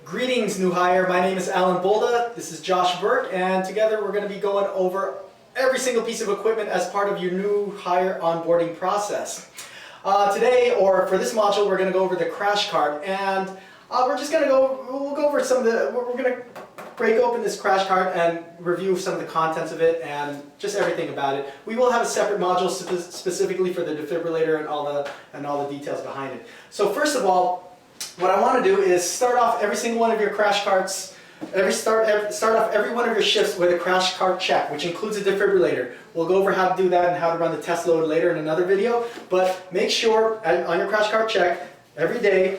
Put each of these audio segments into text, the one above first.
Greetings, new hire. My name is Alan Bolda. This is Josh Burke, and together we're going to be going over every single piece of equipment as part of your new hire onboarding process. Today, or for this module, we're going to go over the crash cart, and we'll go over some of the, we're going to break open this crash cart and review some of the contents of it and just everything about it. We will have a separate module specifically for the defibrillator and all the details behind it. So first of all, what I want to do is start off every single one of your crash carts, start off every one of your shifts with a crash cart check, which includes a defibrillator. We'll go over how to do that and how to run the test load later in another video, but make sure on your crash cart check every day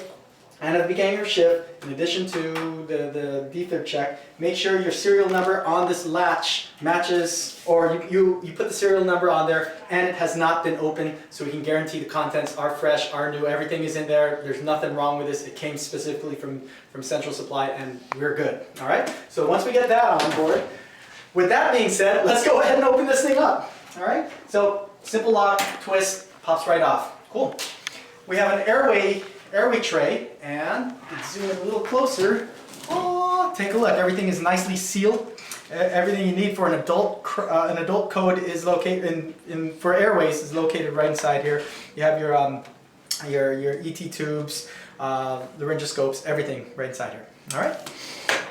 and at the beginning of your shift, in addition to the defib check, make sure your serial number on this latch matches, or you put the serial number on there and it has not been opened, so we can guarantee the contents are fresh, are new, everything is in there, there's nothing wrong with this, it came specifically from Central Supply and we're good. Alright, so once we get that on board, with that being said, let's go ahead and open this thing up. Alright, so simple lock, twist, pops right off. Cool. We have an airway tray, and zoom in a little closer. Oh, take a look. Everything is nicely sealed. Everything you need for an adult code is located for airways is located right inside here. You have your ET tubes, laryngoscopes, everything right inside here. All right.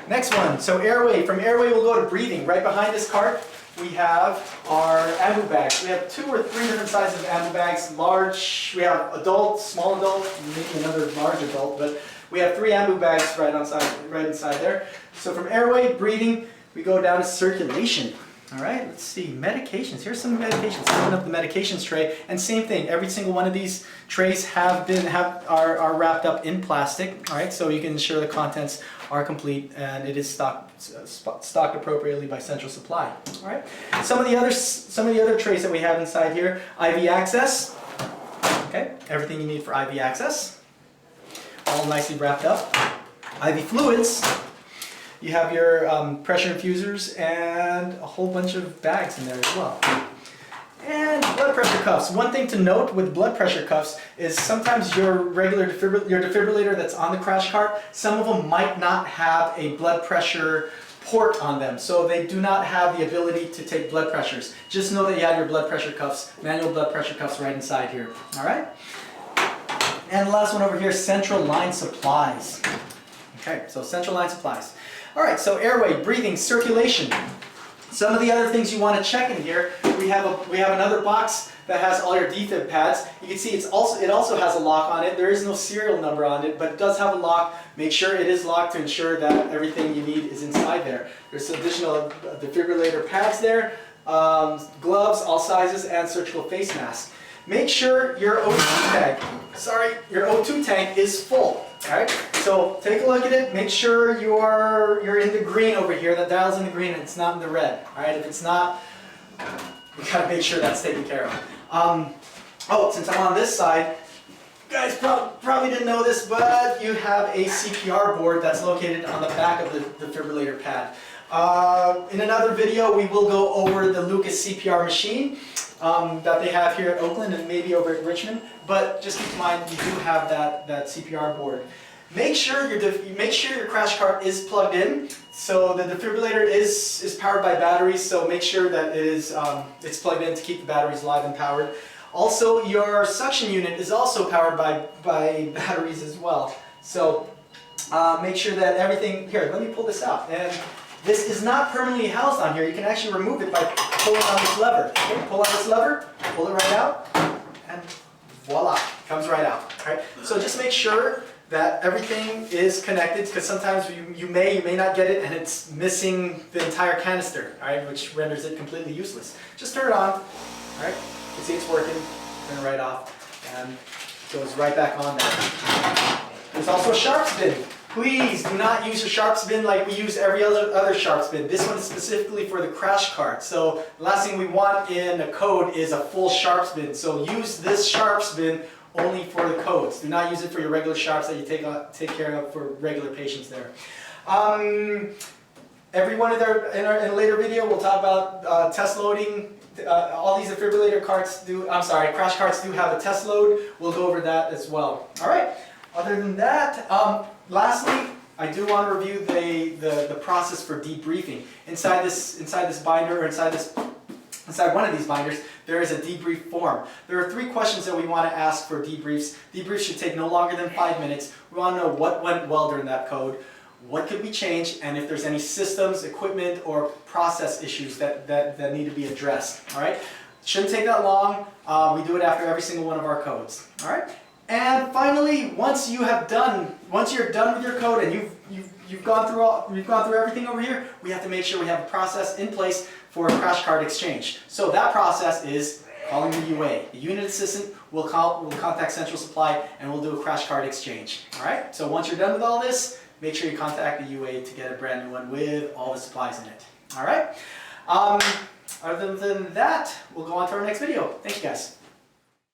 Next one. So airway. From airway, we'll go to breathing. Right behind this cart, we have our ambu bags. We have 2 or 3 different sizes of ambu bags. Large, we have adult, small adult, maybe another large adult, but we have 3 ambu bags right inside there. So from airway, breathing, we go down to circulation. All right, let's see, medications. Here's some medications. Open up the medications tray, and same thing. Every single one of these trays are wrapped up in plastic. All right, so you can ensure the contents are complete and it is stocked appropriately by Central Supply. All right. Some of the other trays that we have inside here: IV access. Okay, everything you need for IV access, all nicely wrapped up. IV fluids. You have your pressure infusers and a whole bunch of bags in there as well. And blood pressure cuffs. One thing to note with blood pressure cuffs is sometimes your regular defibrillator that's on the crash cart, some of them might not have a blood pressure port on them, so they do not have the ability to take blood pressures. Just know that you have your blood pressure cuffs, manual blood pressure cuffs right inside here. All right? And the last one over here, central line supplies. Okay, so central line supplies. All right, so airway, breathing, circulation. Some of the other things you want to check in here, we have another box that has all your defib pads. You can see it also has a lock on it. There is no serial number on it, but it does have a lock. Make sure it is locked to ensure that everything you need is inside there. There's additional defibrillator pads there, gloves, all sizes, and surgical face mask. Make sure your O2 tank is full. All right, so take a look at it. Make sure you're in the green over here. That dial's in the green and it's not in the red. All right, if it's not, we gotta make sure that's taken care of. Oh, since I'm on this side, you guys probably didn't know this, but you have a CPR board that's located on the back of the defibrillator pad. In another video, we will go over the Lucas CPR machine that they have here at Oakland and maybe over at Richmond, but just keep in mind you do have that CPR board. Make sure your crash cart is plugged in. So the defibrillator is powered by batteries, so make sure that it's plugged in to keep the batteries live and powered. Also, your suction unit is also powered by batteries as well. So make sure that everything, here, let me pull this out. And this is not permanently housed on here. You can actually remove it by pulling on this lever. Okay, pull on this lever, pull it right out, and voila, comes right out. All right? So just make sure that everything is connected, because sometimes you may not get it and it's missing the entire canister, all right, which renders it completely useless. Just turn it on, all right? You can see it's working, turn it right off, and it goes right back on there. There's also a sharps bin. Please do not use a sharps bin like we use every other sharps bin. This one is specifically for the crash cart. So the last thing we want in a code is a full sharps bin. So use this sharps bin only for the codes. Do not use it for your regular sharps that you take care of for regular patients there. Everyone in a later video we'll talk about test loading. All these defibrillator carts crash carts do have a test load. We'll go over that as well. All right. Other than that, lastly, I do want to review the process for debriefing. Inside this binder, or inside one of these binders, there is a debrief form. There are 3 questions that we want to ask for debriefs. Debriefs should take no longer than 5 minutes. We want to know what went well during that code, what could be changed, and if there's any systems, equipment, or process issues that need to be addressed. All right? Shouldn't take that long. We do it after every single one of our codes. All right? And finally, once you're done with your code and you've gone through everything over here, we have to make sure we have a process in place for a crash card exchange. So that process is calling the UA. The unit assistant will contact Central Supply and we'll do a crash card exchange. All right? So once you're done with all this, make sure you contact the UA to get a brand new one with all the supplies in it. All right? Other than that, we'll go on to our next video. Thank you guys.